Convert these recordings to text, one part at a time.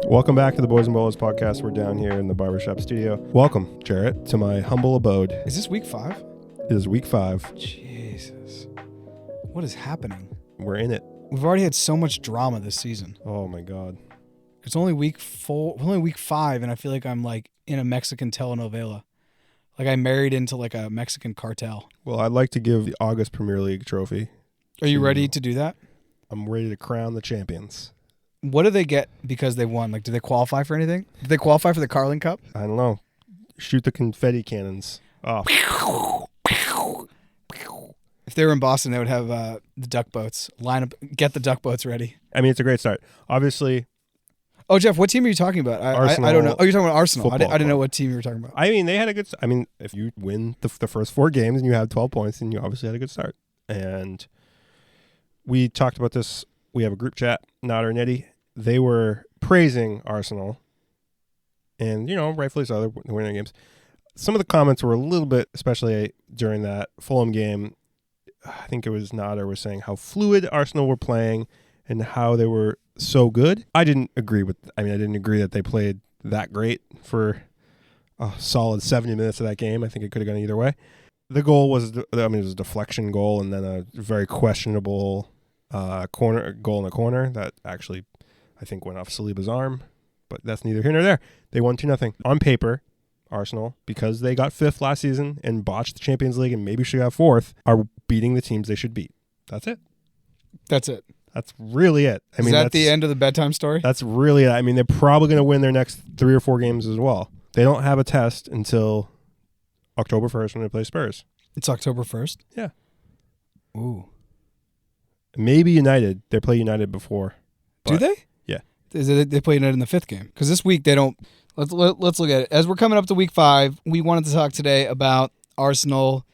Welcome back to the Boys and Bolos podcast. We're down here in the barbershop studio. Welcome, Jarrett, to my humble abode. Is this week 5? It is week 5. Jesus. What is happening? We're in it. We've already had so much drama this season. Oh my God. It's only week 5, and I feel like I'm like in a Mexican telenovela. Like I married into like a Mexican cartel. Well, I'd like to give the August Premier League trophy. Are you ready to do that? I'm ready to crown the champions. What do they get because they won? Like, do they qualify for anything? Do they qualify for the Carling Cup? I don't know. Shoot the confetti cannons off. If they were in Boston, they would have the duck boats. Line up, get the duck boats ready. I mean, it's a great start. Obviously. Oh, Jeff, what team are you talking about? Arsenal. I don't know. Oh, you're talking about Arsenal. I didn't know Club. what team you were talking about. I mean, they had a good. I mean, if you win the first 4 games and you have 12 points, then you obviously had a good start. And we talked about this. We have a group chat. Nader and Elie. They were praising Arsenal, and rightfully so. They're winning games. Some of the comments were a little bit, especially during that Fulham game. I think it was Nader was saying how fluid Arsenal were playing and how they were so good. I didn't agree that they played that great for a solid 70 minutes of that game. I think it could have gone either way. The goal was, it was a deflection goal and then a very questionable corner goal in the corner that actually, I think, went off Saliba's arm. But that's neither here nor there. They won 2-0. On paper, Arsenal, because they got 5th last season and botched the Champions League and maybe should have 4th, are beating the teams they should beat. That's it. That's it. That's really it. Is that the end of the bedtime story? That's really it. I mean, they're probably going to win their next 3 or 4 games as well. They don't have a test until October 1st when they play Spurs. It's October 1st? Yeah. Ooh. Maybe United. They play United before. Do they? Yeah. They play United in the 5th game. Because this week they don't. Let's look at it. As we're coming up to week 5, we wanted to talk today about Arsenal.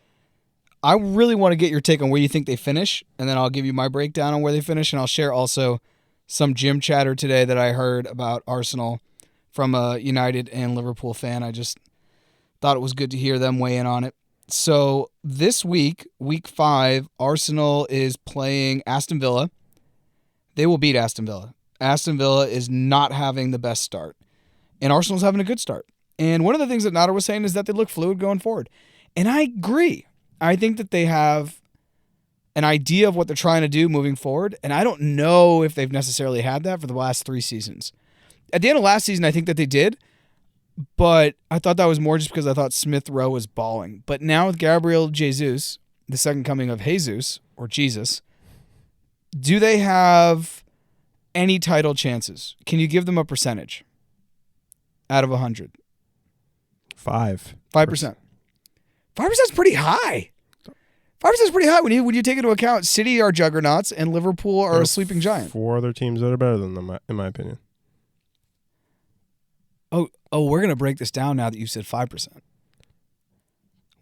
I really want to get your take on where you think they finish, and then I'll give you my breakdown on where they finish, and I'll share also some gym chatter today that I heard about Arsenal from a United and Liverpool fan. I just thought it was good to hear them weigh in on it. So this week, week 5, Arsenal is playing Aston Villa. They will beat Aston Villa. Aston Villa is not having the best start, and Arsenal's having a good start. And one of the things that Nader was saying is that they look fluid going forward. And I agree. I think that they have an idea of what they're trying to do moving forward, and I don't know if they've necessarily had that for the last 3 seasons. At the end of last season, I think that they did, but I thought that was more just because I thought Smith Rowe was balling. But now with Gabriel Jesus, the second coming of Jesus, or Jesus, do they have any title chances? Can you give them a percentage out of 100? 5%. 5%. 5% is pretty high. 5% is pretty high when you take into account City are juggernauts and Liverpool are a sleeping giant. 4 other teams that are better than them, in my opinion. Oh, we're going to break this down now that you said 5%.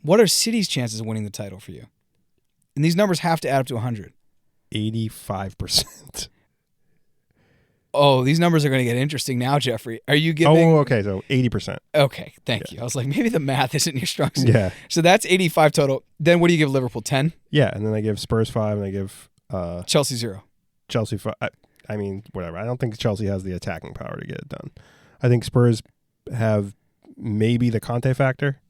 What are City's chances of winning the title for you? And these numbers have to add up to 100. 85%. Oh, these numbers are going to get interesting now, Jeffrey. Are you giving... Oh, okay, so 80%. Okay, thank you. I was like, maybe the math isn't your strong suit. Yeah. So that's 85 total. Then what do you give Liverpool? 10? Yeah, and then I give Spurs 5, and I give... Chelsea 0. Chelsea 5. I mean, whatever. I don't think Chelsea has the attacking power to get it done. I think Spurs have maybe the Conte factor.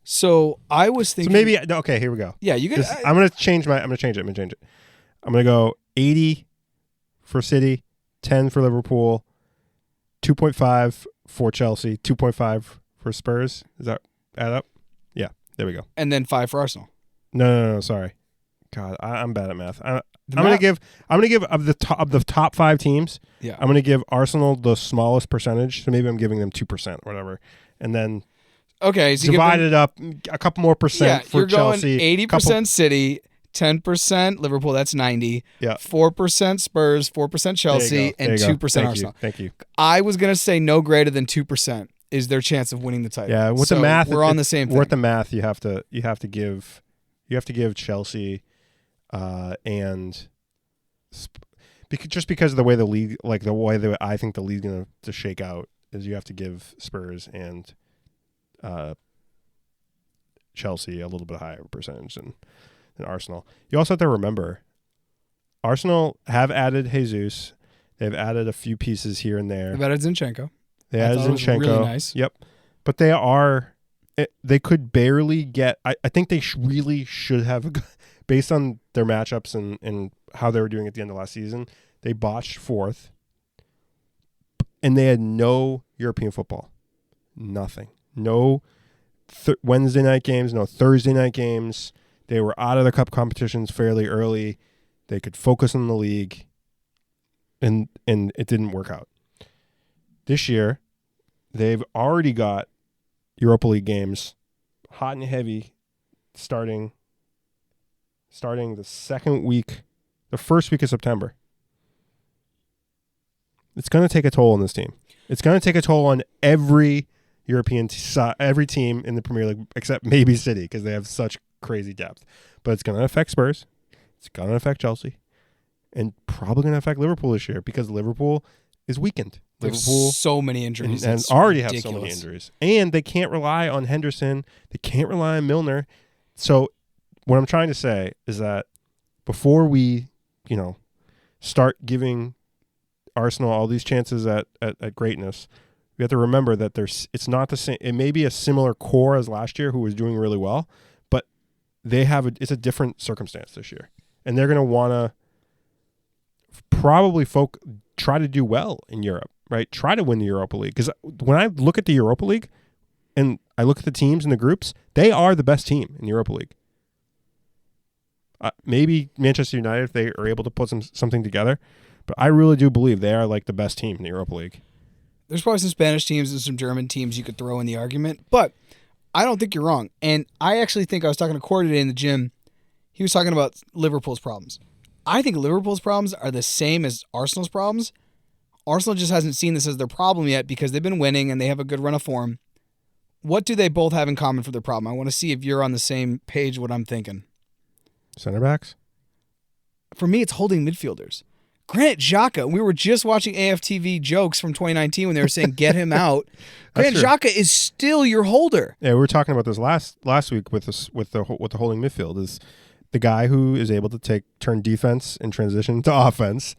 So I was thinking... So maybe... Okay, here we go. Yeah, you can... I'm going to change it. I'm going to change it. I'm going to go 80 for City, 10 for Liverpool, 2.5 for Chelsea, 2.5 for Spurs. Does that add up? Yeah, there we go. And then 5 for Arsenal. No, sorry. God, I'm bad at math. I'm gonna give of the top 5 teams. Yeah. I'm gonna give Arsenal the smallest percentage, so maybe I'm giving them 2% or whatever, and then so divide it up a couple more percent for Chelsea. You're going 80% City, 10% Liverpool. That's 90. Yeah. 4% Spurs, 4% Chelsea, and 2% Arsenal. Thank you. I was gonna say no greater than 2% is their chance of winning the title. Yeah, with the math, we're on the same thing. With the math, you have to give Chelsea. And just because of the way the league, like the way that I think the league's going to shake out, is you have to give Spurs and Chelsea a little bit higher percentage than Arsenal. You also have to remember, Arsenal have added Jesus. They've added a few pieces here and there. They've added Zinchenko. They added Zinchenko. Really nice. Yep. But they could barely get. I think they really should have, based on their matchups and how they were doing at the end of last season, they botched 4th. And they had no European football. Nothing. No Wednesday night games, no Thursday night games. They were out of the cup competitions fairly early. They could focus on the league. And it didn't work out. This year, they've already got Europa League games hot and heavy starting the first week of September. It's going to take a toll on this team. It's going to take a toll on every every team in the Premier League except maybe City because they have such crazy depth. But it's going to affect Spurs. It's going to affect Chelsea. And probably going to affect Liverpool this year because Liverpool is weakened. Liverpool so many injuries. And already have so many injuries. And they can't rely on Henderson. They can't rely on Milner. So what I'm trying to say is that before we, start giving Arsenal all these chances at greatness, we have to remember that it's not the same. It may be a similar core as last year who was doing really well, but it's a different circumstance this year. And they're going to want to probably try to do well in Europe, right? Try to win the Europa League. Because when I look at the Europa League and I look at the teams in the groups, they are the best team in the Europa League. Maybe Manchester United, if they are able to put something together, but I really do believe they are like the best team in the Europa League. There's probably some Spanish teams and some German teams you could throw in the argument, but I don't think you're wrong. And I actually think I was talking to Corey today in the gym. He was talking about Liverpool's problems. I think Liverpool's problems are the same as Arsenal's problems. Arsenal just hasn't seen this as their problem yet because they've been winning and they have a good run of form. What do they both have in common for their problem? I want to see if you're on the same page what I'm thinking. Center backs? For me, it's holding midfielders. Granit Xhaka, we were just watching AFTV jokes from 2019 when they were saying, get him out. Granit Xhaka is still your holder. Yeah, we were talking about this last week with the holding midfield is the guy who is able to turn defense and transition to offense,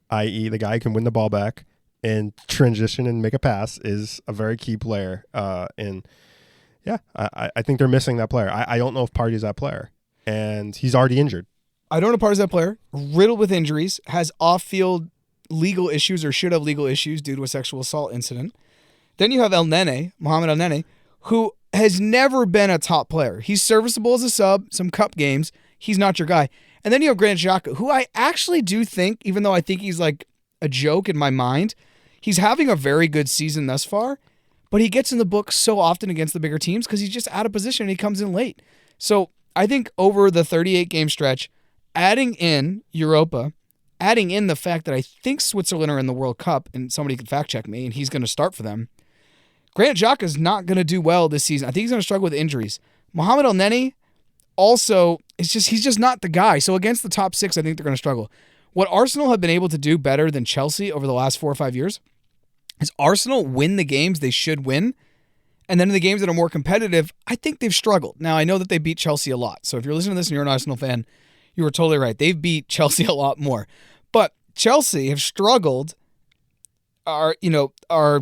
i.e. the guy who can win the ball back and transition and make a pass is a very key player. And yeah, I think they're missing that player. I don't know if Partey's that player. And he's already injured. I don't know if Partey's that player. Riddled with injuries, has off-field legal issues or should have legal issues due to a sexual assault incident. Then you have Mohamed El Nene, who has never been a top player. He's serviceable as a sub, some cup games. He's not your guy. And then you have Granit Xhaka, who I actually do think, even though I think he's like a joke in my mind, he's having a very good season thus far, but he gets in the book so often against the bigger teams because he's just out of position and he comes in late. So I think over the 38-game stretch, adding in Europa, adding in the fact that I think Switzerland are in the World Cup, and somebody can fact-check me, and he's going to start for them, Granit Xhaka is not going to do well this season. I think he's going to struggle with injuries. Mohamed El Nene also, he's just not the guy. So against the top six, I think they're going to struggle. What Arsenal have been able to do better than Chelsea over the last 4 or 5 years is Arsenal win the games they should win, and then in the games that are more competitive, I think they've struggled. Now, I know that they beat Chelsea a lot, so if you're listening to this and you're an Arsenal fan, you were totally right. They've beat Chelsea a lot more. But Chelsea have struggled, are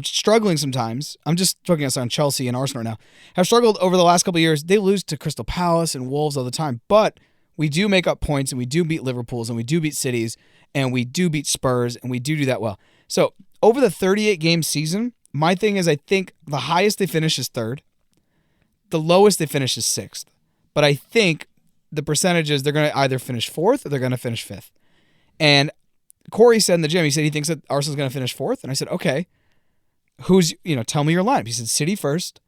struggling sometimes. I'm just focusing on Chelsea and Arsenal now. Have struggled over the last couple of years. They lose to Crystal Palace and Wolves all the time. But we do make up points, and we do beat Liverpools, and we do beat Cities, and we do beat Spurs, and we do that well. So over the 38-game season, my thing is I think the highest they finish is third. The lowest they finish is sixth. But I think the percentages, they're going to either finish fourth or they're going to finish fifth. And Corey said in the gym, he said he thinks that Arsenal's going to finish fourth. And I said, okay, tell me your lineup. He said City first,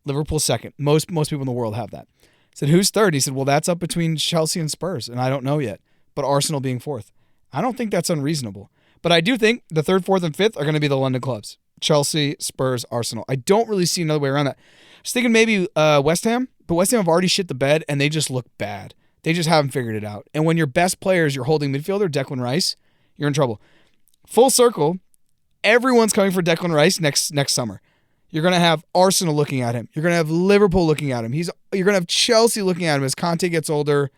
Liverpool second. Most people in the world have that. I said, who's third? He said, well, that's up between Chelsea and Spurs. And I don't know yet. But Arsenal being fourth. I don't think that's unreasonable. But I do think the third, fourth, and fifth are going to be the London clubs. Chelsea, Spurs, Arsenal. I don't really see another way around that. I was thinking maybe West Ham. But West Ham have already shit the bed, and they just look bad. They just haven't figured it out. And when your best player is your holding midfielder, Declan Rice, you're in trouble. Full circle, everyone's coming for Declan Rice next summer. You're going to have Arsenal looking at him. You're going to have Liverpool looking at him. You're going to have Chelsea looking at him as Conte gets older,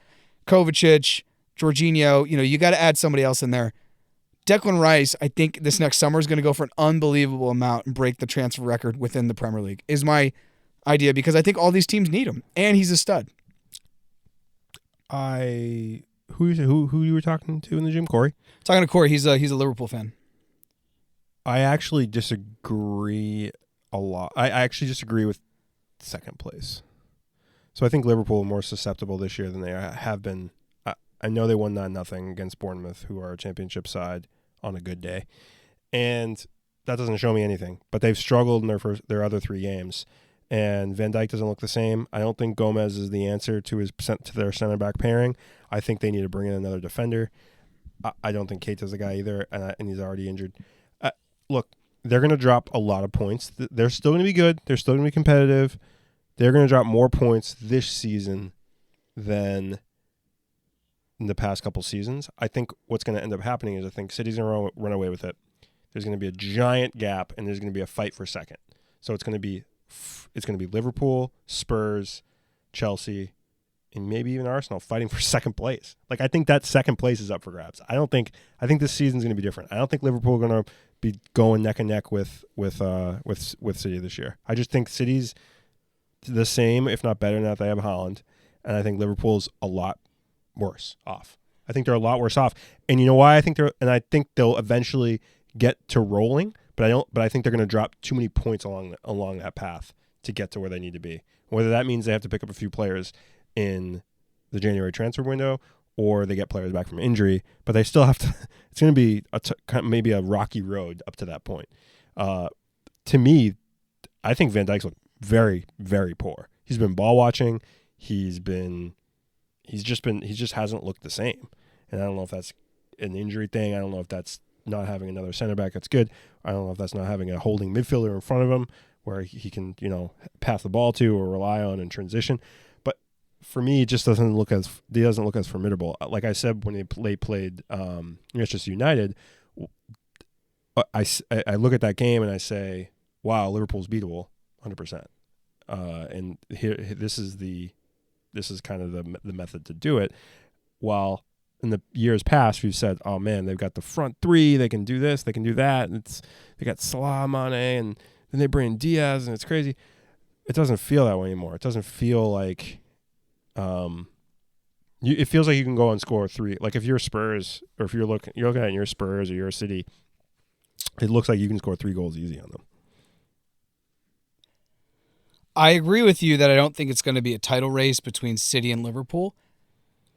Kovacic, Jorginho. You got to add somebody else in there. Declan Rice, I think this next summer is going to go for an unbelievable amount and break the transfer record within the Premier League, is my idea, because I think all these teams need him, and he's a stud. Who you were talking to in the gym, Corey? Talking to Corey, he's a Liverpool fan. I actually disagree a lot. I actually disagree with second place. So I think Liverpool are more susceptible this year than they have been. I know they won 9-0 against Bournemouth, who are a championship side, on a good day. And that doesn't show me anything. But they've struggled in their other 3 games. And Van Dijk doesn't look the same. I don't think Gomez is the answer to their center-back pairing. I think they need to bring in another defender. I don't think Keita's the guy either, and he's already injured. Look, they're going to drop a lot of points. They're still going to be good. They're still going to be competitive. They're going to drop more points this season than in the past couple seasons. I think what's going to end up happening is I think City's going to run away with it. There's going to be a giant gap, and there's going to be a fight for second. So it's going to be Liverpool, Spurs, Chelsea, and maybe even Arsenal fighting for second place. Like, I think that second place is up for grabs. I think this season's going to be different. I don't think Liverpool are going to be going neck and neck with City this year. I just think City's the same, if not better, now that they have Haaland, and I think Liverpool's a lot worse off. I think they're a lot worse off, and you know why I think I think they'll eventually get to rolling, but I think they're going to drop too many points along that path to get to where they need to be. Whether that means they have to pick up a few players in the January transfer window, or they get players back from injury, but they still have to. It's going to be maybe a rocky road up to that point. To me, I think Van Dijk's looked very, very poor. He's been ball watching. He just hasn't looked the same. And I don't know if that's an injury thing. I don't know if that's not having another center back that's good. I don't know if that's not having a holding midfielder in front of him where he can, pass the ball to or rely on in transition. But for me, it just doesn't look as formidable. Like I said, when they played Manchester United, I look at that game and I say, wow, Liverpool's beatable 100%. And here, this is kind of the method to do it. While in the years past, we've said, oh man, they've got the front 3, they can do this, they can do that. And they got Salah, Mane, and then they bring in Diaz, and it's crazy. It doesn't feel that way anymore. It doesn't feel like, it feels like you can go and score 3. Like if you're Spurs, or if you're looking at your Spurs or your City, it looks like you can score 3 goals easy on them. I agree with you that I don't think it's going to be a title race between City and Liverpool,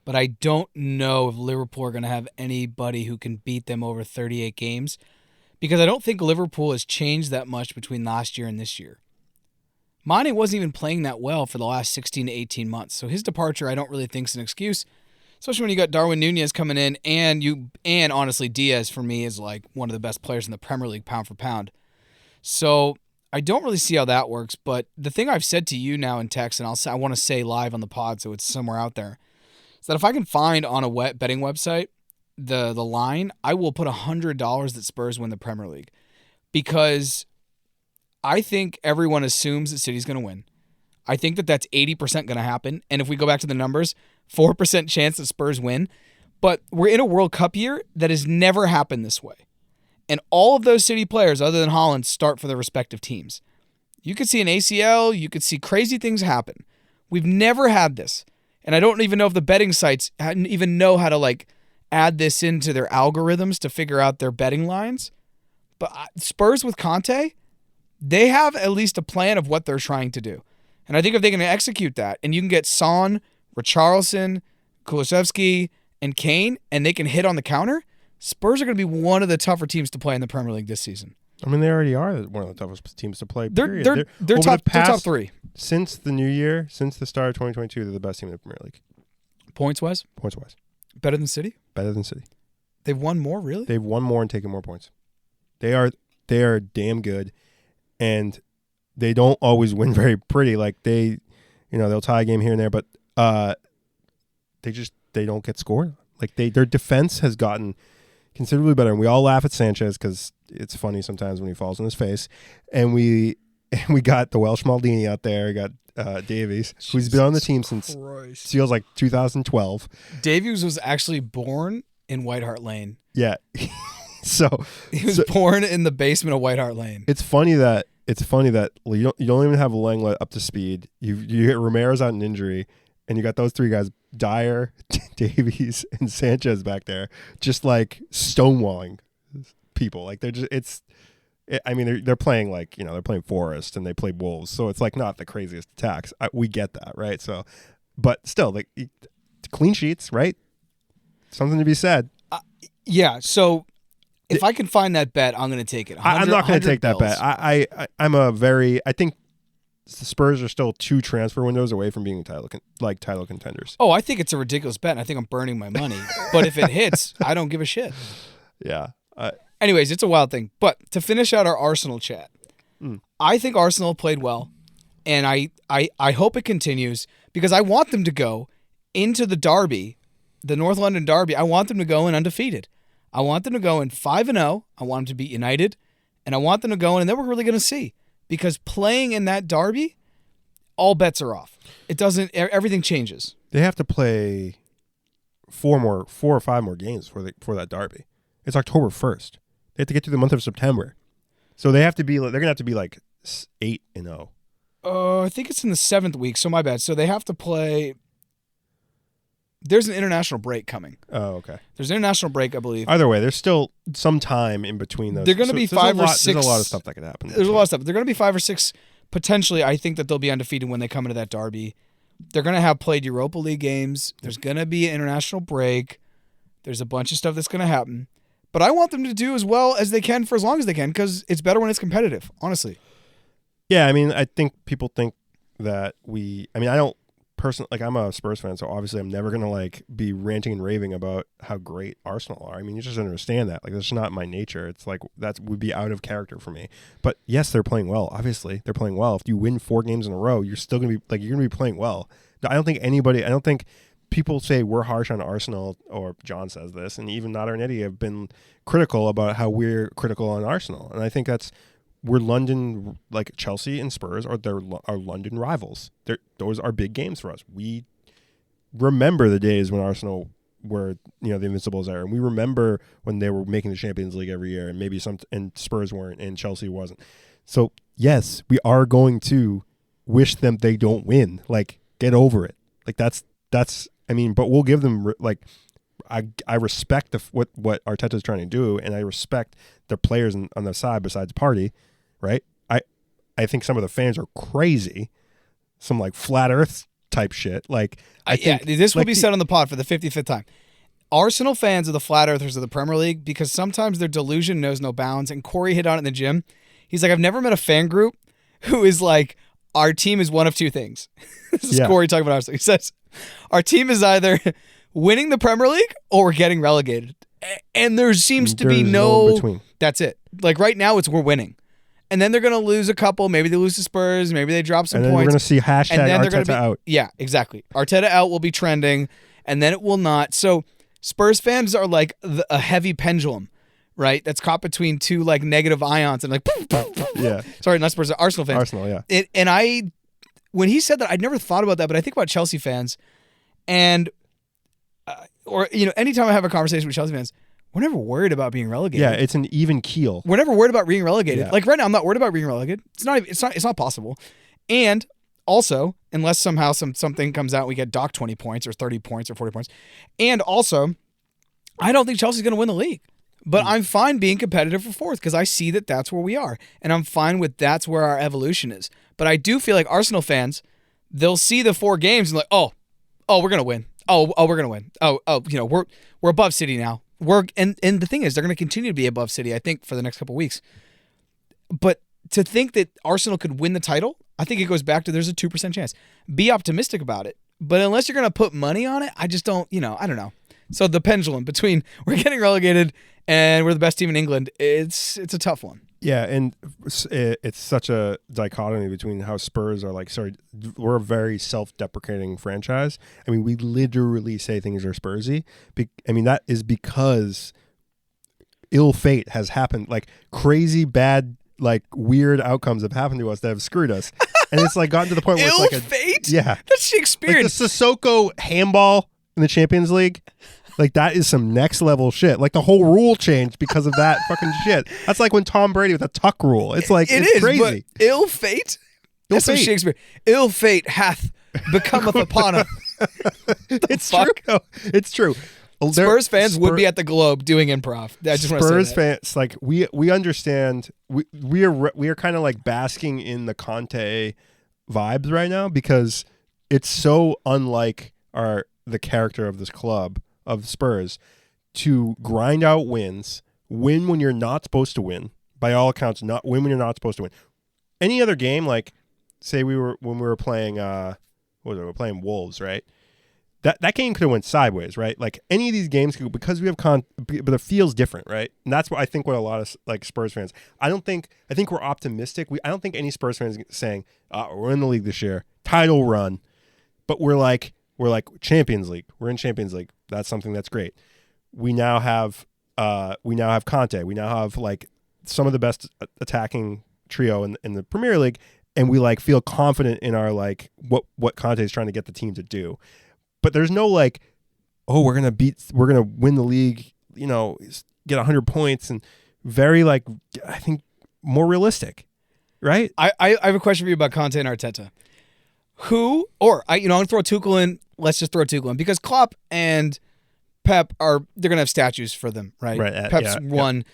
but I don't know if Liverpool are going to have anybody who can beat them over 38 games, because I don't think Liverpool has changed that much between last year and this year. Mane wasn't even playing that well for the last 16 to 18 months, so his departure I don't really think is an excuse, especially when you got Darwin Nunez coming in, and honestly Diaz for me is like one of the best players in the Premier League pound for pound. So I don't really see how that works, but the thing I've said to you now in text, and I want to say live on the pod so it's somewhere out there, is that if I can find on a betting website the line, I will put $100 that Spurs win the Premier League, because I think everyone assumes that City's going to win. I think that that's 80% going to happen, and if we go back to the numbers, 4% chance that Spurs win, but we're in a World Cup year that has never happened this way. And all of those City players, other than Haaland, start for their respective teams. You could see an ACL. You could see crazy things happen. We've never had this. And I don't even know if the betting sites even know how to add this into their algorithms to figure out their betting lines. But Spurs with Conte, they have at least a plan of what they're trying to do. And I think if they can execute that, and you can get Son, Richarlison, Kulusevski, and Kane, and they can hit on the counter, Spurs are going to be one of the tougher teams to play in the Premier League this season. I mean, they already are one of the toughest teams to play. They're top 3. Since the new year, since the start of 2022, they're the best team in the Premier League. Points-wise? Points-wise. Better than City? Better than City. They've won more, really? They've won more and taken more points. They are damn good, and they don't always win very pretty. Like they'll tie a game here and there, but they don't get scored. Like their defense has gotten considerably better, and we all laugh at Sanchez because it's funny sometimes when he falls on his face. And we got the Welsh Maldini out there. We got Davies, who's been on the team since feels like 2012. Davies was actually born in White Hart Lane. Yeah, So he was born in the basement of White Hart Lane. it's funny that you don't even have Langlet up to speed. You get Ramirez out in injury, and you got those three guys, Dyer, Davies, and Sanchez back there, just like stonewalling people. Like they're playing like, they're playing Forest and they play Wolves, so it's like not the craziest attacks. We get that, right? So, but still, like clean sheets, right? Something to be said. Yeah. So if I can find that bet, I'm going to take it. I'm not going to take that bet. I think the Spurs are still 2 transfer windows away from being title contenders. Oh, I think it's a ridiculous bet, and I think I'm burning my money. But if it hits, I don't give a shit. Yeah. Anyways, it's a wild thing. But to finish out our Arsenal chat, I think Arsenal played well, and I hope it continues because I want them to go into the derby, the North London derby. I want them to go in undefeated. I want them to go in 5-0. I want them to beat United, and I want them to go in, and then we're really going to see. Because playing in that derby, all bets are off. Everything changes. They have to play 4 or 5 more games for that derby. It's October 1st. They have to get through the month of September. So they're going to have to be like 8-0. I think it's in the 7th week, so my bad. So they have to play. There's an international break coming. Oh, okay. There's an international break, I believe. Either way, there's still some time in between those. They're going to be 5 or 6. There's a lot of stuff that could happen. There's a lot of stuff. They're going to be 5 or 6. Potentially, I think that they'll be undefeated when they come into that derby. They're going to have played Europa League games. There's going to be an international break. There's a bunch of stuff that's going to happen. But I want them to do as well as they can for as long as they can because it's better when it's competitive, honestly. Yeah, I mean, I think people think that I don't personally, like, I'm a Spurs fan, so obviously I'm never going to, like, be ranting and raving about how great Arsenal are. I mean, you just understand that. Like, that's not my nature. It's like, that would be out of character for me. But yes, they're playing well. Obviously, they're playing well. If you win 4 games in a row, you're still going to be, like, you're going to be playing well. I don't think people say we're harsh on Arsenal, or John says this, and even Nader and Eddie have been critical about how we're critical on Arsenal. And I think we're London, like Chelsea and Spurs are London rivals. Those are big games for us. We remember the days when Arsenal were, the Invincibles era, and we remember when they were making the Champions League every year, and maybe and Spurs weren't, and Chelsea wasn't. So yes, we are going to wish them they don't win. Like, get over it. Like that's. I mean, but we'll give them, like, I respect what Arteta's trying to do, and I respect the players on the side besides Partey, right? I think some of the fans are crazy, some like flat Earth type shit. Like, this will be said on the pod for the 55th time. Arsenal fans are the flat earthers of the Premier League because sometimes their delusion knows no bounds. And Corey hit on it in the gym. He's like, I've never met a fan group who is like, our team is one of 2 things. This is Corey talking about Arsenal. He says, our team is either winning the Premier League or we're getting relegated. And there seems to be no between. That's it. Like right now, we're winning. And then they're going to lose a couple. Maybe they lose to Spurs. Maybe they drop some points. And then we're going to see hashtag Arteta out. Yeah, exactly. Arteta out will be trending, and then it will not. So Spurs fans are like a heavy pendulum, right? That's caught between 2 like negative ions and like, yeah. Sorry, not Spurs, Arsenal fans. Arsenal, yeah. When he said that, I'd never thought about that, but I think about Chelsea fans, and anytime I have a conversation with Chelsea fans, we're never worried about being relegated. Yeah, it's an even keel. We're never worried about being relegated. Yeah. Like right now, I'm not worried about being relegated. It's not possible. And also, unless somehow something comes out, we get docked 20 points or 30 points or 40 points. And also, I don't think Chelsea's going to win the league. But I'm fine being competitive for 4th because I see that that's where we are. And I'm fine with that's where our evolution is. But I do feel like Arsenal fans, they'll see the 4 games and like, oh, we're going to win. Oh, we're going to win. We're above City now. And the thing is, they're going to continue to be above City, I think, for the next couple of weeks. But to think that Arsenal could win the title, I think it goes back to there's a 2% chance. Be optimistic about it. But unless you're going to put money on it, I just don't, I don't know. So the pendulum between we're getting relegated and we're the best team in England, it's a tough one. Yeah, and it's such a dichotomy between how Spurs are like, we're a very self-deprecating franchise. I mean, we literally say things are Spursy. That is because ill fate has happened. Like, crazy bad, like, weird outcomes have happened to us that have screwed us. And it's like gotten to the point where it's like fate? Yeah. That's Shakespearean. Like the Sissoko handball in the Champions League. Like, that is some next level shit. Like, the whole rule changed because of that fucking shit. That's like when Tom Brady with a tuck rule. It's like, it's crazy. But ill fate? Ill That's some fate. Shakespeare. Ill fate hath becometh upon us. It's fuck? true. It's true. Spurs fans would be at the Globe doing improv. I just want to say Spurs that. fans, like, we understand. We are kind of like basking in the Conte vibes right now because it's so unlike the character of this club of Spurs to grind out wins, win when you're not supposed to win. By all accounts, not win when you're not supposed to win. Any other game, like say when we were playing, what was it? We were playing Wolves, right? That game could have went sideways, right? Like any of these games could, because we have but it feels different, right? And that's what I think. What a lot of like Spurs fans, I think we're optimistic. I don't think any Spurs fans saying we're in the league this year, title run, but we're like Champions League. We're in Champions League. That's something that's great. We now have Conte. We now have like some of the best attacking trio in the Premier League, and we like feel confident in our like what Conte is trying to get the team to do. But there's no like, oh, we're gonna win the league, you know, get 100 points, and very like, I think more realistic, right? I have a question for you about Conte and Arteta. I'm gonna throw Tuchel in. Let's just throw Tuchel in because Klopp and Pep they're gonna have statues for them, right? Right. Pep's won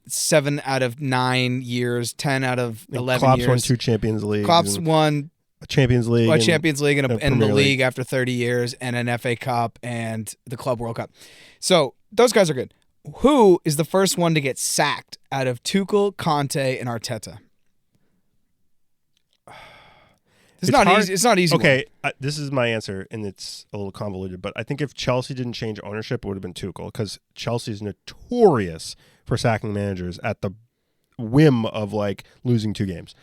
7 out of 9 years, 10 out of 11 Klopp's years. won 2 Champions Leagues. Klopp's won a Champions League. A Champions League and the League league after 30 years, and an FA Cup and the Club World Cup. So those guys are good. Who is the first one to get sacked out of Tuchel, Conte, and Arteta? It's not hard. easy. It's not easy. Okay, this is my answer, and it's a little convoluted, but I think if Chelsea didn't change ownership, it would have been Tuchel, because Chelsea is notorious for sacking managers at the whim of like losing 2 games.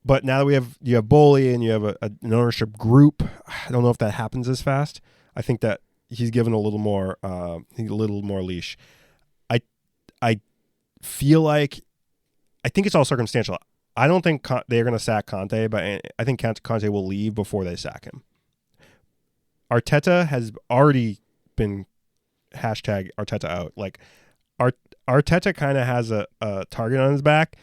But now that you have Elie and you have an ownership group, I don't know if that happens as fast. I think that he's given a little more leash. I feel like, I think it's all circumstantial. I don't think they're going to sack Conte, but I think Conte will leave before they sack him. Arteta has already been hashtag Arteta out. Like Arteta kind of has a target on his back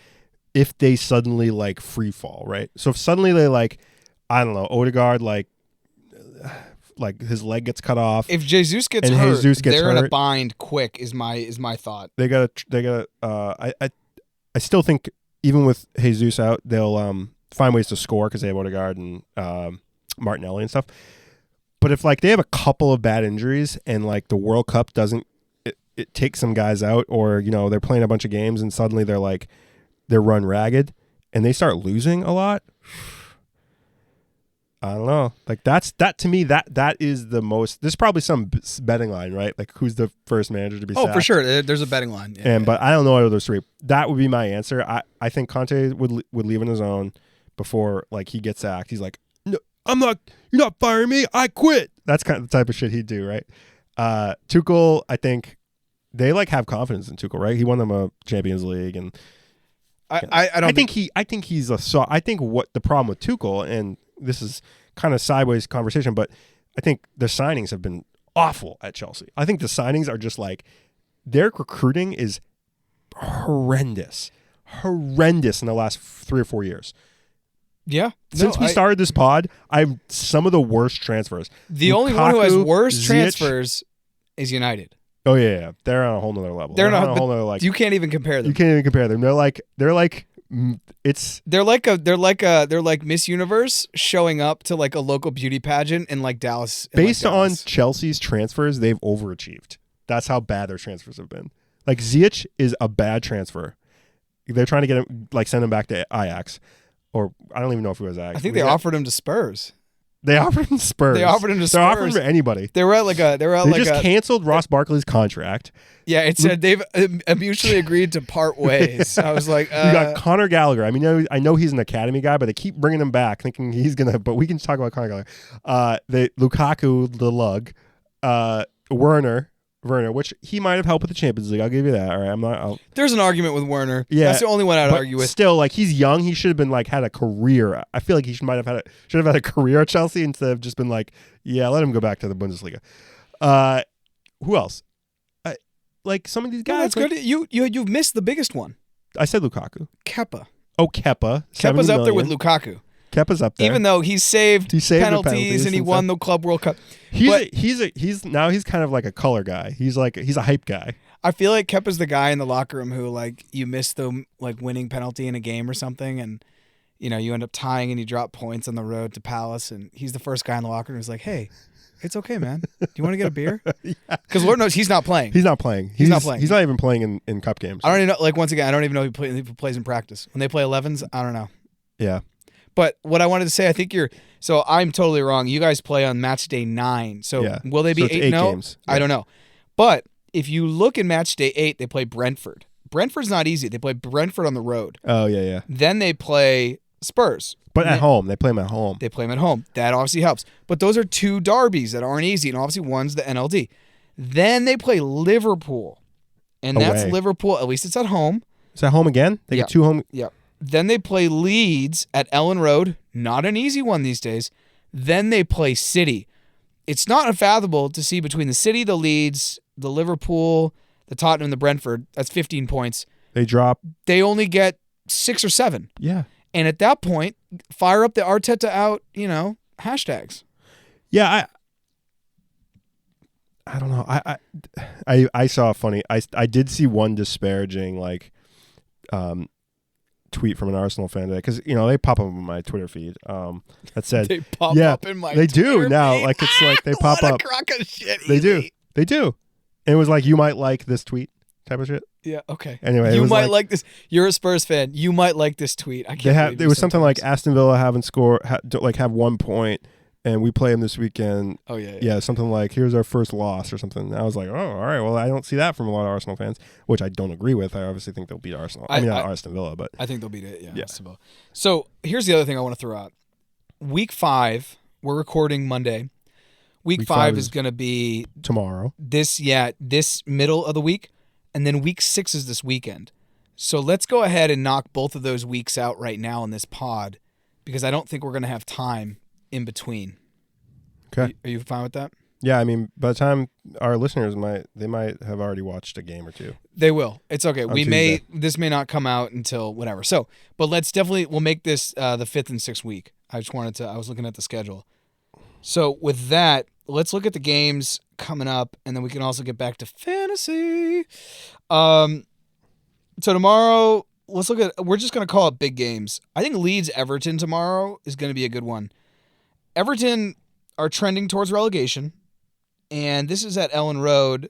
if they suddenly like free fall, right? So if suddenly they like, I don't know, Odegaard like his leg gets cut off. If Jesus gets and hurt, Jesus gets they're hurt, in a bind quick. Is my thought. They got. I still think even with Jesus out, they'll find ways to score because they have Odegaard and Martinelli and stuff. But if like they have a couple of bad injuries and like the World Cup doesn't, it takes some guys out, or you know they're playing a bunch of games and suddenly they're run ragged and they start losing a lot. I don't know. Like that to me, that is the most. There's probably some betting line, right? Like who's the first manager to be sacked? Oh, for sure. There's a betting line. Yeah, but I don't know out of those 3. That would be my answer. I think Conte would leave on his own before like he gets sacked. He's like, no, I'm not. You're not firing me. I quit. That's kind of the type of shit he'd do, right? Tuchel, I think they like have confidence in Tuchel, right? He won them a Champions League, and I think he's a. So I think what the problem with Tuchel, and this is kind of sideways conversation, but I think the signings have been awful at Chelsea. I think the signings are just like, their recruiting is horrendous in the last 3 or 4 years. Yeah. Since we started this pod, I've some of the worst transfers. The only one who has worse transfers is United. Oh yeah. They're on a whole nother level. They're on a whole nother, like, you can't even compare them. You can't even compare them. They're like Miss Universe showing up to like a local beauty pageant in like Dallas. Based on Chelsea's transfers, they've overachieved. That's how bad their transfers have been. Like Ziyech is a bad transfer. They're trying to get him, like send him back to Ajax, or I don't even know if it was Ajax. I think they offered him to Spurs. They offered him Spurs. They're offering to anybody. They just canceled Ross Barkley's contract. Yeah, it said they've mutually agreed to part ways. I was like, we got Conor Gallagher. I mean, I know he's an academy guy, but they keep bringing him back, thinking he's gonna. But we can talk about Conor Gallagher. Lukaku, the lug, Werner, which he might have helped with the Champions League. I'll give you that. All right, There's an argument with Werner. Yeah, that's the only one I'd argue with. Still, like he's young. He should have been like had a career. I feel like he should have had a career at Chelsea instead of just been like, yeah, let him go back to the Bundesliga. Who else? Like some of these guys. No, that's good. You've missed the biggest one. I said Lukaku. Kepa. Oh, Kepa. Kepa's up there with Lukaku. Kepa's up there. Even though he saved penalties and he won the Club World Cup. He's now kind of like a color guy. He's a hype guy. I feel like Kepa's the guy in the locker room who, like, you miss the winning penalty in a game or something, and you end up tying and you drop points on the road to Palace, and he's the first guy in the locker room who's like, "Hey, it's okay, man. Do you want to get a beer?" Because Lord knows he's not playing. He's not playing. He's not playing. He's not even playing in cup games. I don't even know. Like, once again, I don't even know if he plays in practice. When they play 11s, I don't know. Yeah. But what I wanted to say, I think so I'm totally wrong. You guys play on match day 9. So will they be 8-0? Games. Yeah. I don't know. But if you look in match day 8, they play Brentford. Brentford's not easy. They play Brentford on the road. Oh, yeah. Then they play Spurs. But at home. They play them at home. They play them at home. That obviously helps. But those are 2 derbies that aren't easy, and obviously one's the NLD. Then they play Liverpool. And that's Liverpool. At least it's at home. It's at home again? They get 2 home. Yeah. Then they play Leeds at Ellen Road. Not an easy one these days. Then they play City. It's not unfathomable to see between the City, the Leeds, the Liverpool, the Tottenham, the Brentford. That's 15 points. They drop. They only get 6 or 7. Yeah. And at that point, fire up the Arteta out, hashtags. Yeah, I don't know. I saw a funny. I did see one disparaging tweet from an Arsenal fan today, because they pop up on my Twitter feed. That said, they pop up in my. They Twitter do now. feed. Like it's like they pop what up. A crock of shit, They Elie. do. And it was like, you might like this tweet type of shit. Yeah. Okay. Anyway, you might like this. You're a Spurs fan. You might like this tweet. I can't. It was something like Aston Villa haven't scored, have 1 point, and we play them this weekend. Oh yeah. Yeah, something like, here's our first loss or something. And I was like, oh, all right. Well, I don't see that from a lot of Arsenal fans, which I don't agree with. I obviously think they'll beat Arsenal. Not Aston Villa, but I think they'll beat it. Yeah. Aston Villa. So here's the other thing I want to throw out. Week 5, we're recording Monday. Week 5 is going to be tomorrow. This middle of the week, and then week 6 is this weekend. So let's go ahead and knock both of those weeks out right now in this pod, because I don't think we're going to have time in between. Okay. Are you fine with that? Yeah, I mean, by the time our listeners might have already watched a game or two. They will. It's okay. Tuesday. This may not come out until whatever. So, but we'll make this the 5th and 6th week. I was looking at the schedule. So with that, let's look at the games coming up, and then we can also get back to fantasy. So tomorrow, we're just going to call it big games. I think Leeds-Everton tomorrow is going to be a good one. Everton are trending towards relegation, and this is at Ellen Road.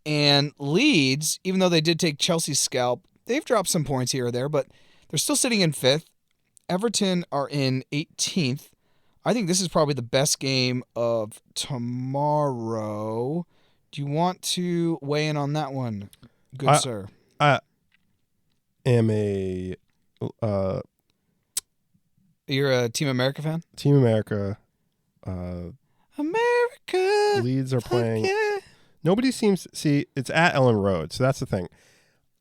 And Leeds, even though they did take Chelsea's scalp, they've dropped some points here or there, but they're still sitting in 5th. Everton are in 18th. I think this is probably the best game of tomorrow. Do you want to weigh in on that one, good sir? I am a... You're a Team America fan? Team America. America. Leeds are playing. Yeah. Nobody seems... See, it's at Ellen Road, so that's the thing.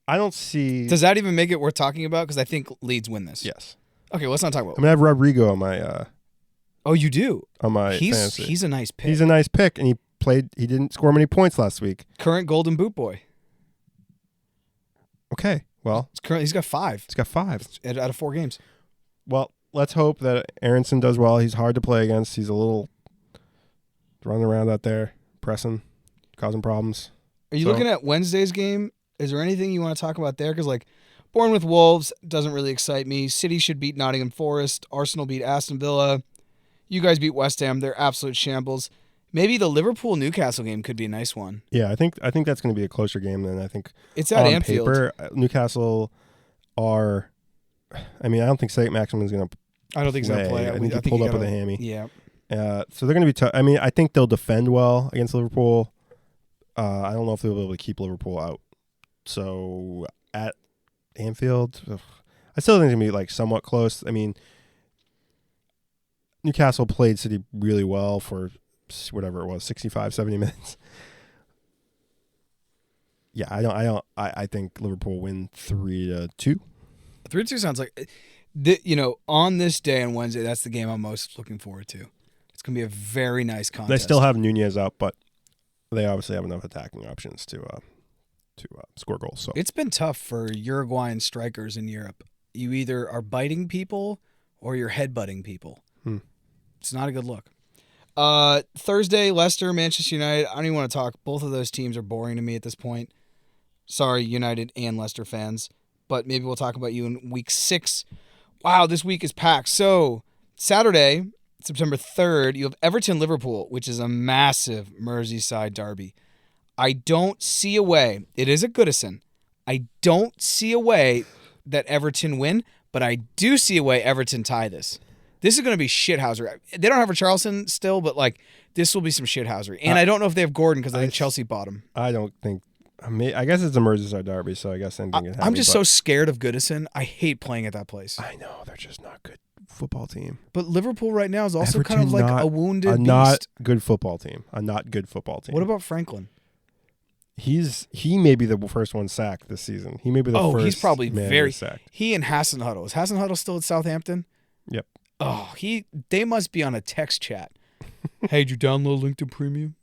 I don't see... Does that even make it worth talking about? Because I think Leeds win this. Yes. Okay, let's not talk about it. I have Rodrigo on my... Oh, you do? On my fantasy. He's a nice pick. He's a nice pick, and he didn't score many points last week. Current Golden Boot boy. Okay, well. He's got 5. He's got 5. Out of 4 games. Well, let's hope that Aronson does well. He's hard to play against. He's a little running around out there, pressing, causing problems. Are you looking at Wednesday's game? Is there anything you want to talk about there? Because, Bournemouth Wolves doesn't really excite me. City should beat Nottingham Forest. Arsenal beat Aston Villa. You guys beat West Ham. They're absolute shambles. Maybe the Liverpool-Newcastle game could be a nice one. Yeah, I think that's going to be a closer game than I think. It's at Anfield. Paper, Newcastle are... I mean, I don't think St. Maximin's going to I don't think he's going to play. I think he pulled up with a hammy. Yeah. So they're going to be tough. I mean, I think they'll defend well against Liverpool. I don't know if they'll be able to keep Liverpool out. So at Anfield, I still think it's going to be somewhat close. I mean, Newcastle played City really well for whatever it was, 65, 70 minutes. Yeah, I think Liverpool win 3-2. 3-2 sounds like, on this day on Wednesday, that's the game I'm most looking forward to. It's going to be a very nice contest. They still have Nunez out, but they obviously have enough attacking options to score goals. So It's been tough for Uruguayan strikers in Europe. You either are biting people or you're headbutting people. It's not a good look. Thursday, Leicester, Manchester United. I don't even want to talk. Both of those teams are boring to me at this point. Sorry, United and Leicester fans. But maybe we'll talk about you in week 6. Wow, this week is packed. So, Saturday, September 3rd, you have Everton-Liverpool, which is a massive Merseyside derby. I don't see a way. It is at Goodison. I don't see a way that Everton win, but I do see a way Everton tie this. This is going to be shithousery. They don't have Richarlison still, but like this will be some shithousery. And I don't know if they have Gordon because I think Chelsea bought him. I don't think. I guess it's a Merseyside derby, so I guess anything can happen. I'm just so scared of Goodison. I hate playing at that place. I know they're just not good football team. But Liverpool right now is also Everton kind of like not, a wounded a beast. not good football team. A not good football team. What about Franklin? He may be the first one sacked this season. He may be the first. He's probably very sacked. He and Hasenhuttl. Is Hasenhuttl still at Southampton? Yep. Oh, they must be on a text chat. Hey, did you download LinkedIn Premium?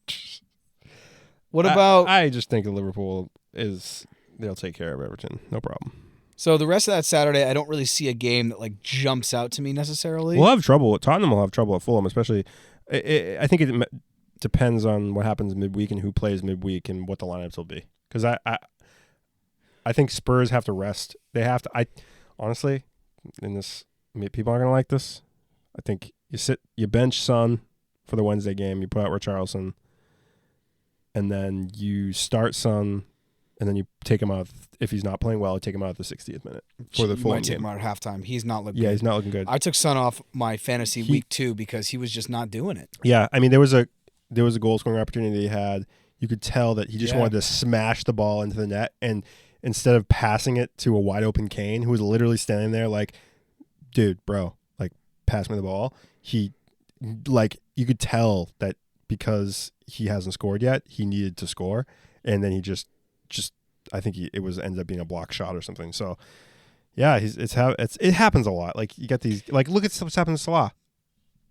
What about? I just think Liverpool they'll take care of Everton. No problem. So the rest of that Saturday, I don't really see a game that like jumps out to me necessarily. We'll have trouble. Tottenham will have trouble at Fulham, especially. I think it depends on what happens midweek and who plays midweek and what the lineups will be. Because I think Spurs have to rest. They have to. Honestly, in this, people aren't gonna like this. I think you bench Son for the Wednesday game. You put out Richarlison, and then you start Son. And then you take him out if he's not playing well. Take him out at the 60th minute for the full game. Take him out at halftime. He's not looking. Yeah, good. He's not looking good. I took Son off my fantasy week 2 because he was just not doing it. Yeah, I mean there was a goal scoring opportunity he had. You could tell that he just wanted to smash the ball into the net, and instead of passing it to a wide open Kane, who was literally standing there like, "Dude, bro, like pass me the ball." He you could tell that because he hasn't scored yet, he needed to score, and then he just I think it ended up being a block shot or something. So yeah, it happens a lot. Like you get these look at what's happened to Salah.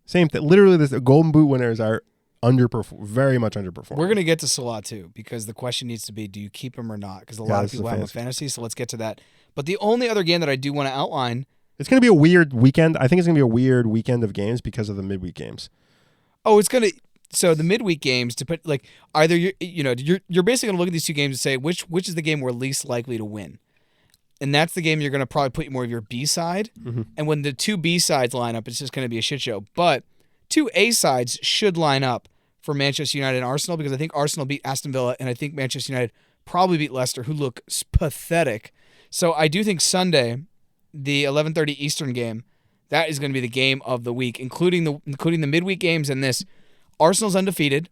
Same thing. Literally, the Golden Boot winners are very much underperforming. We're gonna get to Salah too because the question needs to be: do you keep him or not? Because a lot of people have him in fantasy. So let's get to that. But the only other game that I do want to outline. It's going to be a weird weekend. I think it's going to be a weird weekend of games because of the midweek games. Oh, it's going to. So the midweek games, either you're basically going to look at these two games and say which is the game we're least likely to win, and that's the game you're going to probably put more of your B side. Mm-hmm. And when the two B sides line up, it's just going to be a shit show. But two A sides should line up for Manchester United and Arsenal because I think Arsenal beat Aston Villa, and I think Manchester United probably beat Leicester, who look pathetic. So I do think Sunday, the 11:30 Eastern game, that is going to be the game of the week, including the midweek games and this. Arsenal's undefeated.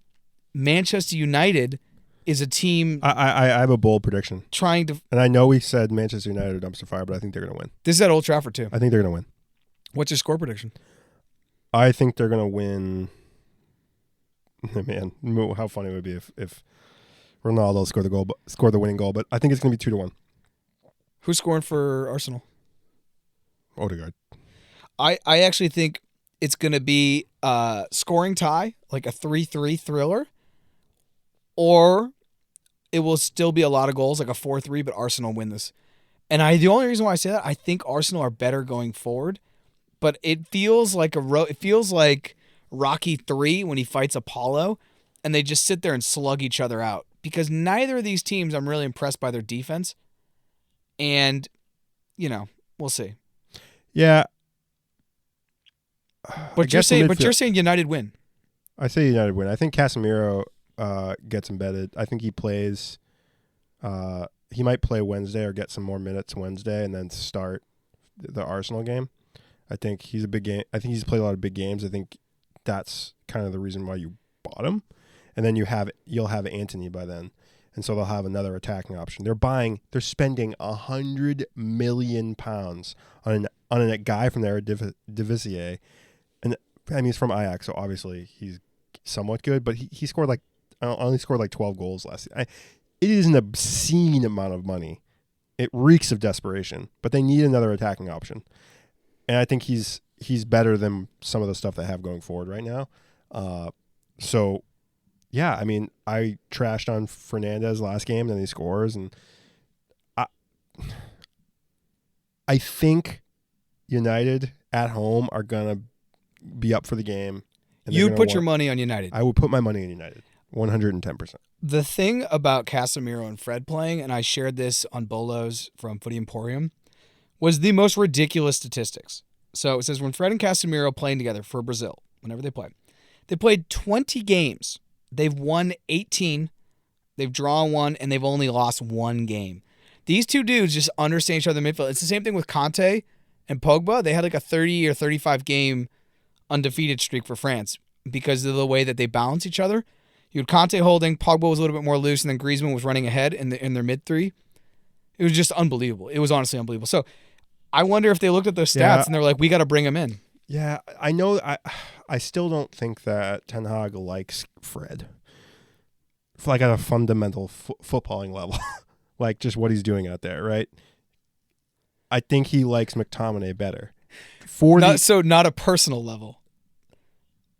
Manchester United is a team. I have a bold prediction. And I know we said Manchester United are dumpster fire, but I think they're going to win. This is at Old Trafford too. I think they're going to win. What's your score prediction? I think they're going to win. Man, how funny it would be if Ronaldo scored the winning goal, but I think it's going to be 2-1. Who's scoring for Arsenal? Odegaard. I actually think it's going to be a scoring tie, like a 3-3 thriller, or it will still be a lot of goals, like a 4-3, but Arsenal win this. And the only reason why I say that, I think Arsenal are better going forward, but it feels like Rocky 3 when he fights Apollo, and they just sit there and slug each other out. Because neither of these teams, I'm really impressed by their defense. And, we'll see. Yeah. But you're saying United win. I say United win. I think Casemiro gets embedded. I think he plays. He might play Wednesday or get some more minutes Wednesday and then start the Arsenal game. I think he's a big game. I think he's played a lot of big games. I think that's kind of the reason why you bought him. And then you'll have Antony by then. And so they'll have another attacking option. They're spending £100 million on a guy from their Eredivisie. And I mean, he's from Ajax, so obviously he's somewhat good, but he scored only scored 12 goals last year. It is an obscene amount of money. It reeks of desperation, but they need another attacking option. And I think he's better than some of the stuff they have going forward right now. So yeah, I mean, I trashed on Fernandez last game, then he scores, and I think United at home are gonna be up for the game. And You put your money on United. I would put my money on United, 110%. The thing about Casemiro and Fred playing, and I shared this on Bolos from Footy Emporium, was the most ridiculous statistics. So it says when Fred and Casemiro playing together for Brazil, whenever they played 20 games. They've won 18, they've drawn 1, and they've only lost 1 game. These two dudes just understand each other in midfield. It's the same thing with Conte and Pogba. They had like a 30 or 35 game undefeated streak for France because of the way that they balance each other. You had Conte holding, Pogba was a little bit more loose, and then Griezmann was running ahead in their mid three. It was just unbelievable. It was honestly unbelievable. So I wonder if they looked at those stats and they're like, we got to bring him in. Yeah, I know. I still don't think that Ten Hag likes Fred. Like at a fundamental footballing level, like just what he's doing out there, right? I think he likes McTominay better. So not a personal level.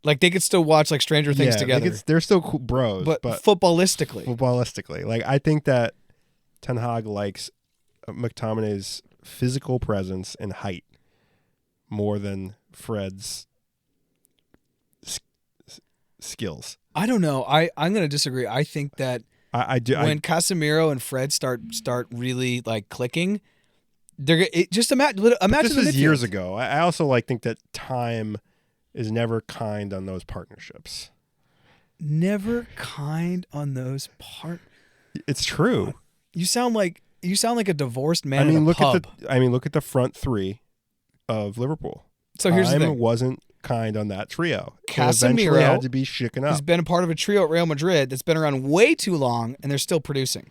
Like they could still watch like Stranger Things together. They're still cool bros, but footballistically, like I think that Ten Hag likes McTominay's physical presence and height more than Fred's skills. I don't know. I'm going to disagree. I think that I do. When Casemiro and Fred start really like clicking, just imagine this the was midfield. years ago. I also think that time is never kind on those partnerships. Never kind on those It's true. You sound like a divorced man. Look at the front three of Liverpool. So here's the thing. Wasn't kind on that trio. Casemiro had to be shaken up. Has been a part of a trio at Real Madrid that's been around way too long, and they're still producing.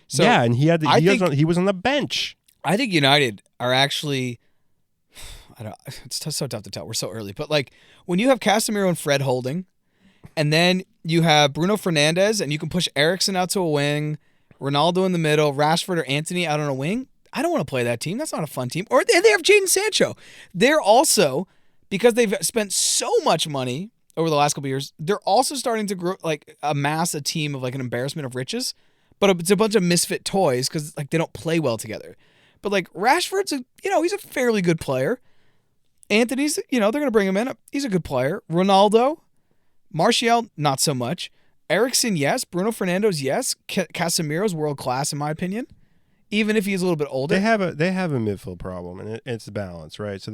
So yeah, and he was on the bench. I think United are actually. It's so tough to tell. We're so early, but like when you have Casemiro and Fred holding, and then you have Bruno Fernandes, and you can push Eriksen out to a wing, Ronaldo in the middle, Rashford or Antony out on a wing. I don't want to play that team. That's not a fun team. Or they have Jadon Sancho. They're also, because they've spent so much money over the last couple of years, they're also starting to grow, like amass a team of like an embarrassment of riches. But it's a bunch of misfit toys because like they don't play well together. But like Rashford's he's a fairly good player. Anthony's, they're going to bring him in. He's a good player. Ronaldo, Martial, not so much. Eriksen, yes. Bruno Fernandes, yes. Casemiro's world class in my opinion. Even if he's a little bit older. They have a midfield problem, and it's the balance, right? So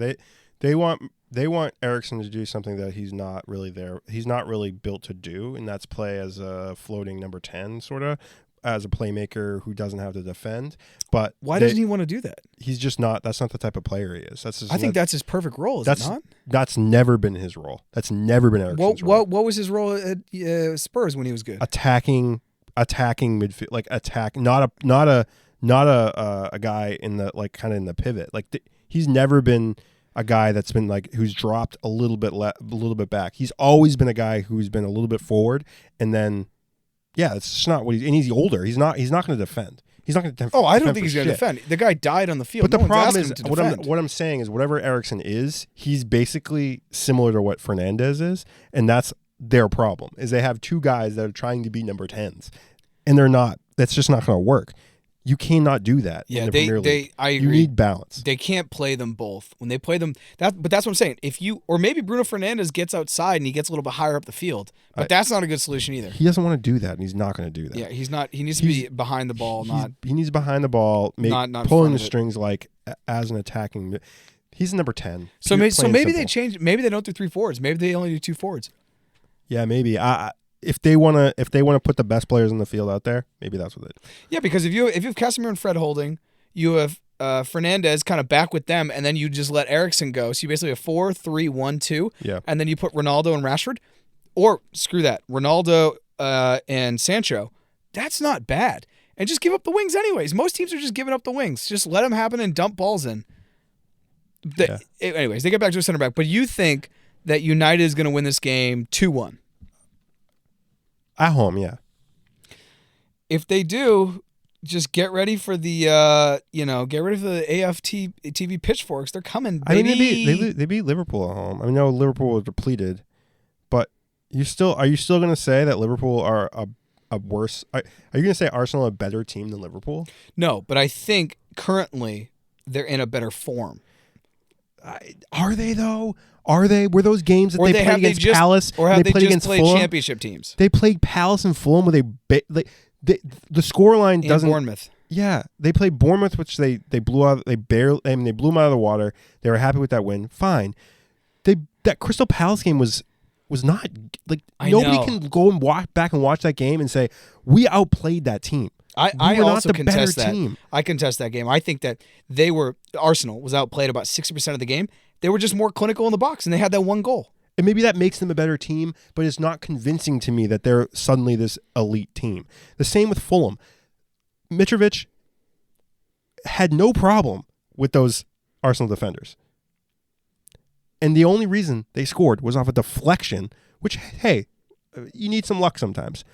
they want Eriksen to do something that he's not really there. He's not really built to do, and that's play as a floating number 10, sort of, as a playmaker who doesn't have to defend. But why doesn't he want to do that? He's just not. That's not the type of player he is. I think that's his perfect role. Is it not? That's never been his role. That's never been Eriksen's role. What was his role at Spurs when he was good? Attacking midfield, like attack. Not a guy in the like kind of in the pivot. Like he's never been a guy that's been like who's dropped a little bit back. He's always been a guy who's been a little bit forward, and then it's just not what he's. And he's older. He's not going to defend. He's not going to defend. Oh, I don't think he's going to defend. The guy died on the field. But the problem is what I'm saying is whatever Eriksen is, he's basically similar to what Fernandes is, and that's their problem. Is they have two guys that are trying to be number 10s, and they're not. That's just not going to work. You cannot do that in the Premier League. I agree. You need balance. They can't play them both. When they play them, but that's what I'm saying. Or maybe Bruno Fernandes gets outside and he gets a little bit higher up the field, but that's not a good solution either. He doesn't want to do that, and he's not going to do that. Yeah, he's not. He needs to be behind the ball, He needs behind the ball, not pulling the strings like as an attacking. He's number 10. So maybe they change. Maybe they don't do 3 forwards. Maybe they only do 2 forwards. Yeah, maybe. If they want to put the best players on the field out there, maybe that's what it. Yeah, because if you have Casemiro and Fred holding, you have Fernandes kind of back with them, and then you just let Eriksen go. So you basically have 4-3-1-2. Yeah. And then you put Ronaldo and Rashford, or screw that, Ronaldo and Sancho. That's not bad. And just give up the wings anyways. Most teams are just giving up the wings. Just let them happen and dump balls in. Anyways, they get back to a center back. But you think that United is going to win this game 2-1? At home, yeah. If they do, just get ready for the AFT TV pitchforks. They're coming, baby. I mean, they beat Liverpool at home. I know Liverpool was depleted, but Are you still going to say that Liverpool are a worse? Are you going to say Arsenal a better team than Liverpool? No, but I think currently they're in a better form. Are they though? Are they? Were those games that they played against Palace? Or have they played just against played Fulham? championship teams? They played Palace and Fulham where the scoreline And doesn't. Bournemouth. Yeah, they played Bournemouth, which they blew out. They blew them out of the water. They were happy with that win. Fine. That Crystal Palace game was not like nobody can go and back and watch that game and say we outplayed that team. I were also not the contest better that. team. I contest that game. I think that Arsenal was outplayed about 60% of the game. They were just more clinical in the box, and they had that one goal. And maybe that makes them a better team, but it's not convincing to me that they're suddenly this elite team. The same with Fulham. Mitrovic had no problem with those Arsenal defenders. And the only reason they scored was off a deflection, which, hey, you need some luck sometimes.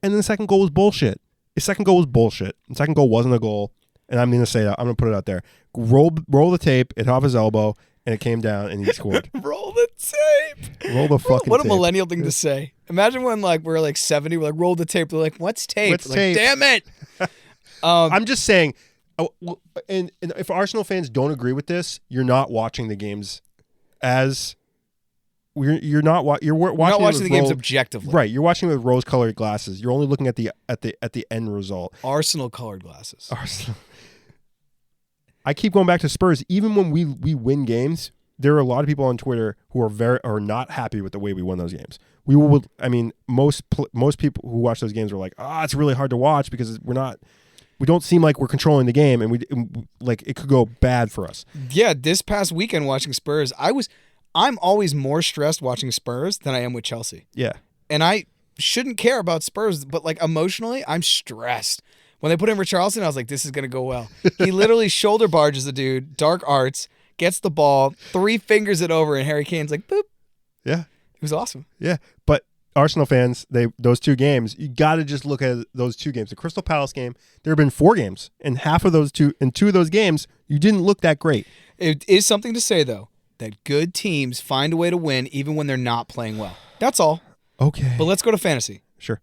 And then the second goal was bullshit. His second goal was bullshit. The second goal wasn't a goal. And I'm going to say that. I'm going to put it out there. Roll the tape. It hit off his elbow, and it came down, and he scored. Roll the tape. Roll the fucking tape. What a millennial thing to say. Imagine when we're 70, we're like, roll the tape. They're like, what's tape? What's tape? Damn it. I'm just saying, and if Arsenal fans don't agree with this, you're not watching the games as you're not watching the games objectively. Right, you're watching with rose-colored glasses. You're only looking at the end result. Arsenal-colored glasses. Arsenal. I keep going back to Spurs. Even when we win games, there are a lot of people on Twitter who are not happy with the way we won those games. Most people who watch those games are like, it's really hard to watch because we don't seem like we're controlling the game, and it could go bad for us. Yeah, this past weekend watching Spurs, I'm always more stressed watching Spurs than I am with Chelsea. Yeah. And I shouldn't care about Spurs, but emotionally, I'm stressed. When they put in Richarlison, I was like, this is going to go well. He literally shoulder barges the dude, dark arts, gets the ball, 3 fingers it over, and Harry Kane's like, boop. Yeah. It was awesome. Yeah. But Arsenal fans, those 2 games, you got to just look at those 2 games. The Crystal Palace game, there have been 4 games, and in 2 of those games, you didn't look that great. It is something to say, though, that good teams find a way to win even when they're not playing well. That's all. Okay. But let's go to fantasy. Sure.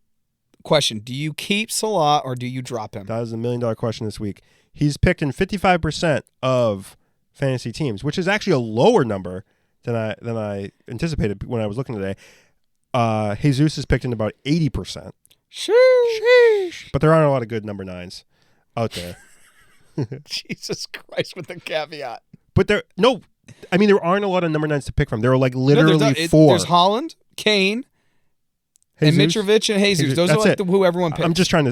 Question, do you keep Salah or do you drop him? That is $1 million question this week. He's picked in 55% of fantasy teams, which is actually a lower number than I anticipated when I was looking today. Jesus is picked in about 80%. Sheesh. But there aren't a lot of good number 9s out there. Jesus Christ, with the caveat. But there aren't a lot of number 9s to pick from. There are literally 4. There's Haaland, Kane, and Mitrovic and Jesus. Those are who everyone picks.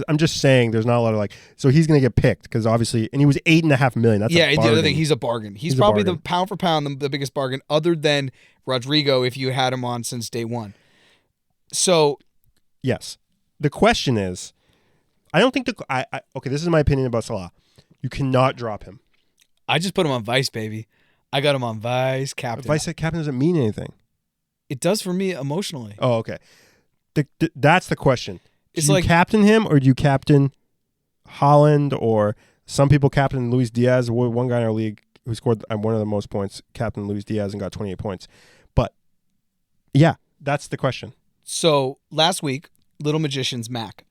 I'm just saying there's not a lot of so he's going to get picked because obviously, and he was $8.5 million. That's the other thing, he's a bargain. He's probably the pound for pound, the biggest bargain other than Rodrigo if you had him on since day one. So. Yes. The question is, I don't think okay, this is my opinion about Salah. You cannot drop him. I just put him on vice, baby. I got him on vice captain. Vice captain doesn't mean anything. It does for me emotionally. Oh, okay. That's the question. Do It's you captain him or do you captain Haaland, or some people captain Luis Diaz? One guy in our league who scored one of the most points, captain Luis Diaz, and got 28 points. But yeah, that's the question. So last week, Little Magician's Mac,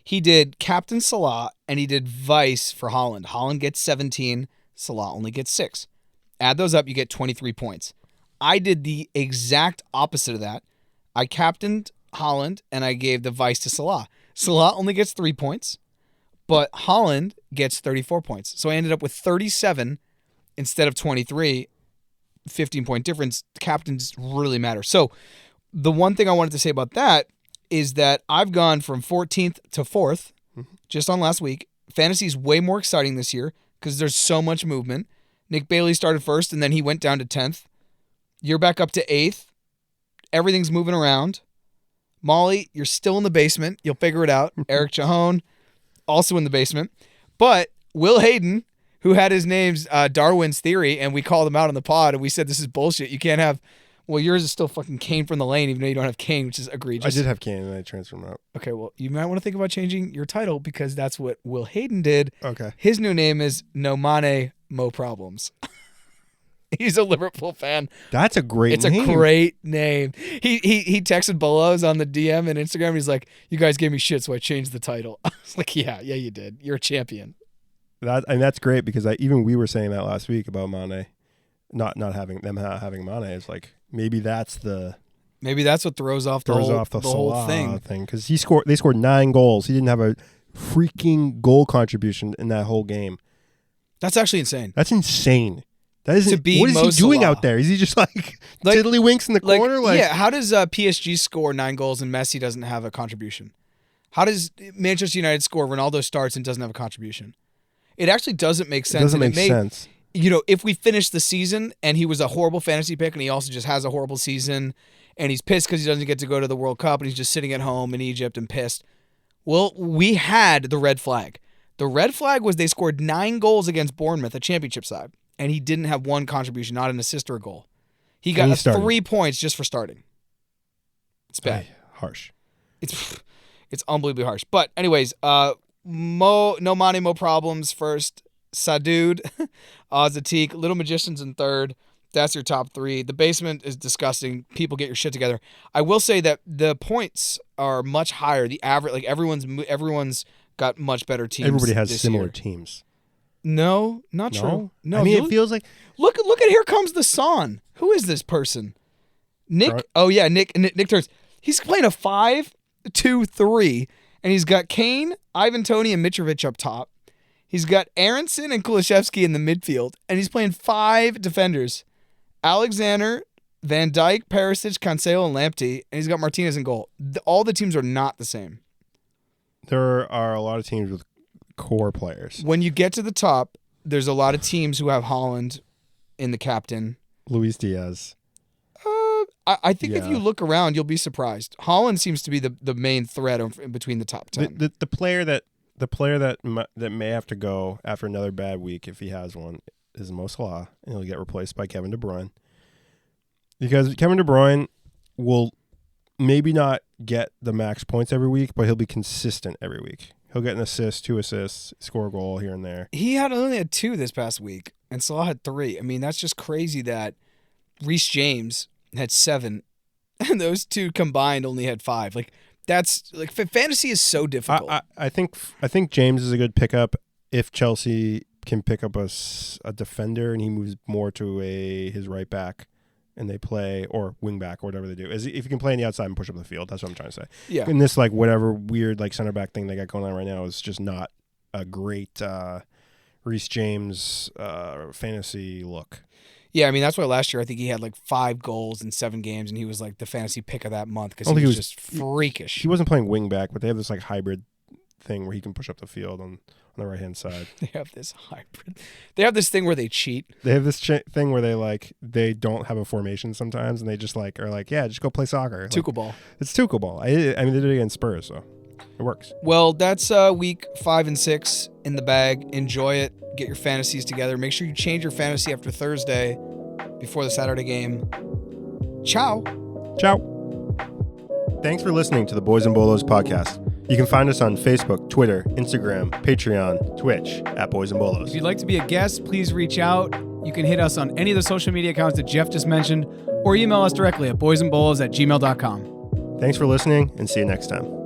he did captain Salah and he did vice for Haaland. Haaland gets 17, Salah only gets 6. Add those up, you get 23 points. I did the exact opposite of that. I captained Haaland and I gave the vice to Salah. Salah only gets 3 points, but Haaland gets 34 points. So I ended up with 37 instead of 23, 15-point difference. Captains really matter. So the one thing I wanted to say about that is that I've gone from 14th to 4th just on last week. Fantasy is way more exciting this year because there's so much movement. Nick Bailey started first and then he went down to 10th. You're back up to 8th. Everything's moving around. Molly, you're still in the basement. You'll figure it out. Eric Chahone, also in the basement. But Will Hayden, who had his name's Darwin's Theory, and we called him out on the pod, and we said, this is bullshit. You can't have... Well, yours is still fucking Kane from the lane, even though you don't have Kane, which is egregious. I did have Kane, and I transferred him out. Okay, well, you might want to think about changing your title, because that's what Will Hayden did. Okay. His new name is No Mane, Mo Problems. His new name is No Mane, Mo Problems. Okay, well, you might want to think about changing your title because that's what Will Hayden did. His new name is No Mane, Mo Problems. Okay. His new name is No Mane, Mo Problems. Okay. He's a Liverpool fan. That's a great name. It's a great name. He texted Bolos on the DM and Instagram. He's like, "You guys gave me shit, so I changed the title." I was like, "Yeah, you did. You're a champion." That's great because even we were saying that last week about Mane, not having Mane. It's like maybe that's what throws off the whole thing because they scored 9 goals. He didn't have a freaking goal contribution in that whole game. That's actually insane. That's insane. That isn't. What is he doing out there? Is he just like tiddlywinks in the corner? Yeah. How does PSG score 9 goals and Messi doesn't have a contribution? How does Manchester United score? Ronaldo starts and doesn't have a contribution. It actually doesn't make sense. It doesn't make sense. If we finish the season and he was a horrible fantasy pick and he also just has a horrible season and he's pissed because he doesn't get to go to the World Cup and he's just sitting at home in Egypt and pissed. Well, we had the red flag. The red flag was they scored 9 goals against Bournemouth, a championship side, and he didn't have one contribution, not an assist or a goal. He got 3 points just for starting. It's bad. Harsh. It's unbelievably harsh. But anyways, no Mane, Mo problems first. Sadud, Zatique, Little Magicians in third. That's your top 3. The basement is disgusting. People, get your shit together. I will say that the points are much higher. The average, like everyone's got much better teams. Everybody has similar teams. No, not true. No, I mean, it feels like look at Here Comes the Sun. Who is this person? Nick. Oh yeah, Nick Turns. He's playing a 5-2-3, and he's got Kane, Ivan Toney, and Mitrovic up top. He's got Aronson and Kulusevski in the midfield, and he's playing 5 defenders. Alexander, Van Dijk, Perisic, Cancelo, and Lamptey, and he's got Martinez in goal. All the teams are not the same. There are a lot of teams with core players. When you get to the top, there's a lot of teams who have Haaland in the captain. Luis Diaz. I think if you look around, you'll be surprised. Haaland seems to be the main threat in between the top 10. The player that may have to go after another bad week, if he has one, is Mo Salah, and he'll get replaced by Kevin De Bruyne. Because Kevin De Bruyne will maybe not get the max points every week, but he'll be consistent every week. He'll get an assist, 2 assists, score a goal here and there. He only had 2 this past week, and Salah had 3. I mean, that's just crazy that Reece James had 7, and those 2 combined only had 5. Like, that's like fantasy is so difficult. I think James is a good pickup if Chelsea can pick up a defender and he moves more to his right back and they play, or wing back or whatever they do. If you can play on the outside and push up the field, that's what I'm trying to say. Yeah. And this whatever weird center back thing they got going on right now is just not a great Reece James fantasy look. Yeah, I mean, that's why last year I think he had 5 goals in 7 games, and he was the fantasy pick of that month because he was just freakish. He wasn't playing wing back, but they have this hybrid thing where he can push up the field on the right-hand side. They have this hybrid. They have this thing where they cheat. They have this thing where they don't have a formation sometimes, and they just are yeah, just go play soccer. Tuchel ball. It's Tuchel ball. I mean, they did it against Spurs, so it works. Well, that's week 5 and 6 in the bag. Enjoy it. Get your fantasies together. Make sure you change your fantasy after Thursday before the Saturday game. Ciao. Ciao. Thanks for listening to the Boys and Bolos podcast. You can find us on Facebook, Twitter, Instagram, Patreon, Twitch at Boys and Bolos. If you'd like to be a guest, please reach out. You can hit us on any of the social media accounts that Jeff just mentioned, or email us directly at boysandbolos@gmail.com. Thanks for listening, and see you next time.